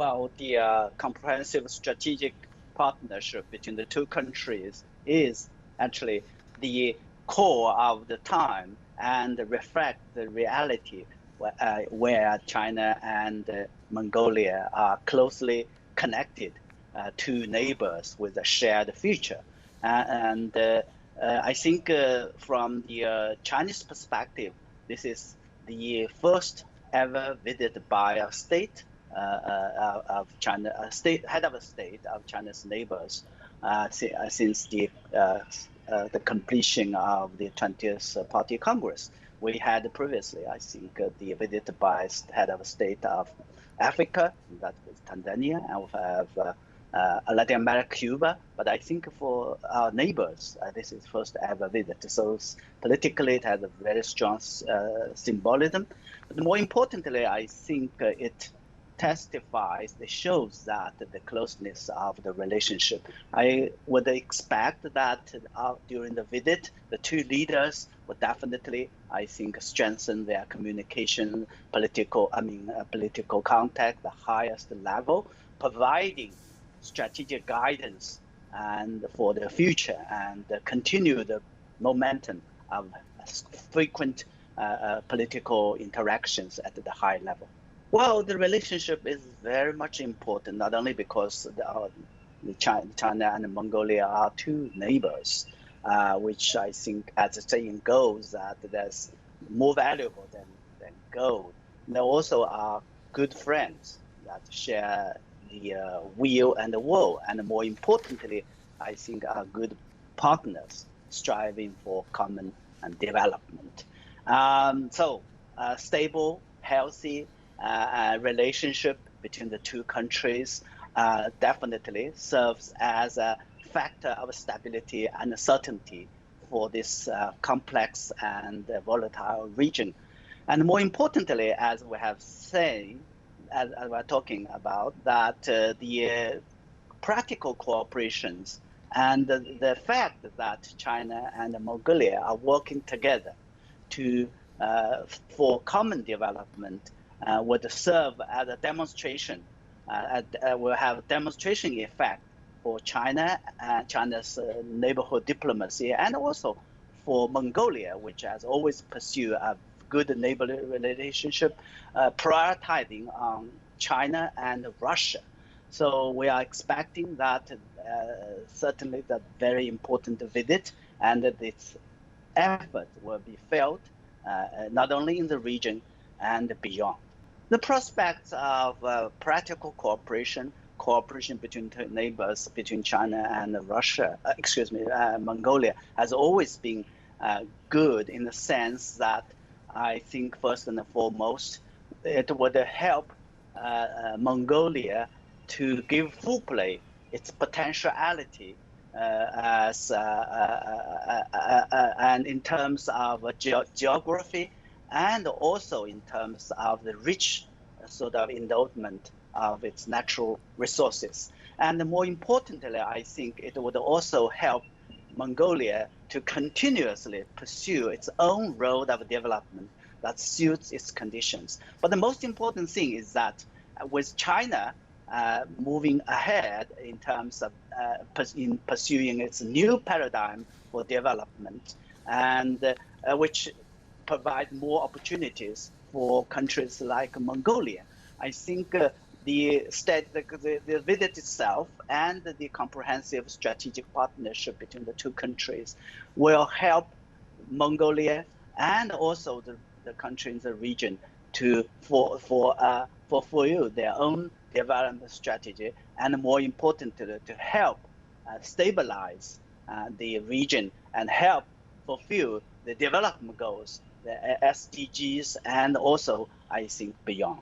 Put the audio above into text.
Well, the comprehensive strategic partnership between the two countries is actually the core of the time and reflect the reality where China and Mongolia are closely connected, two neighbors with a shared future. I think from the Chinese perspective, this is the first ever visit by a state of China, head of a state of China's neighbors since the completion of the 20th Party Congress. We had previously, I think, the visit by head of state of Africa, that was Tanzania, and we have Latin America, Cuba. But I think for our neighbors, this is first ever visit. So politically, it has a very strong symbolism. But more importantly, I think it testifies, it shows that the closeness of the relationship. I would expect that during the visit, the two leaders would definitely, I think, strengthen their communication, political contact, the highest level, providing strategic guidance and for the future and continue the momentum of frequent political interactions at the high level. Well, the relationship is very much important, not only because China and Mongolia are two neighbors, which I think, as the saying goes, that there's more valuable than gold. They also are good friends that share the will and the woe, and more importantly, I think are good partners striving for common development. So stable, healthy relationship between the two countries definitely serves as a factor of stability and certainty for this complex and volatile region. And more importantly, as we have said, as we're talking about, that the practical cooperations and the fact that China and Mongolia are working together for common development would serve as a demonstration, will have a demonstration effect for China and China's neighborhood diplomacy, and also for Mongolia, which has always pursued a good neighborly relationship, prioritizing on China and Russia. So we are expecting that certainly that very important visit, and that its effort will be felt not only in the region and beyond. The prospects of practical cooperation between neighbors, between China and Russia, Mongolia, has always been good in the sense that I think first and foremost, it would help Mongolia to give full play its potentiality and in terms of geography, and also in terms of the rich sort of endowment of its natural resources. And more importantly, I think it would also help Mongolia to continuously pursue its own road of development that suits its conditions. But the most important thing is that with China moving ahead in terms of in pursuing its new paradigm for development, and which provide more opportunities for countries like Mongolia. I think the visit itself and the comprehensive strategic partnership between the two countries will help Mongolia and also the country in the region to fulfill their own development strategy, and more importantly, to help stabilize the region and help fulfill the development goals, the SDGs, and also, I think, beyond.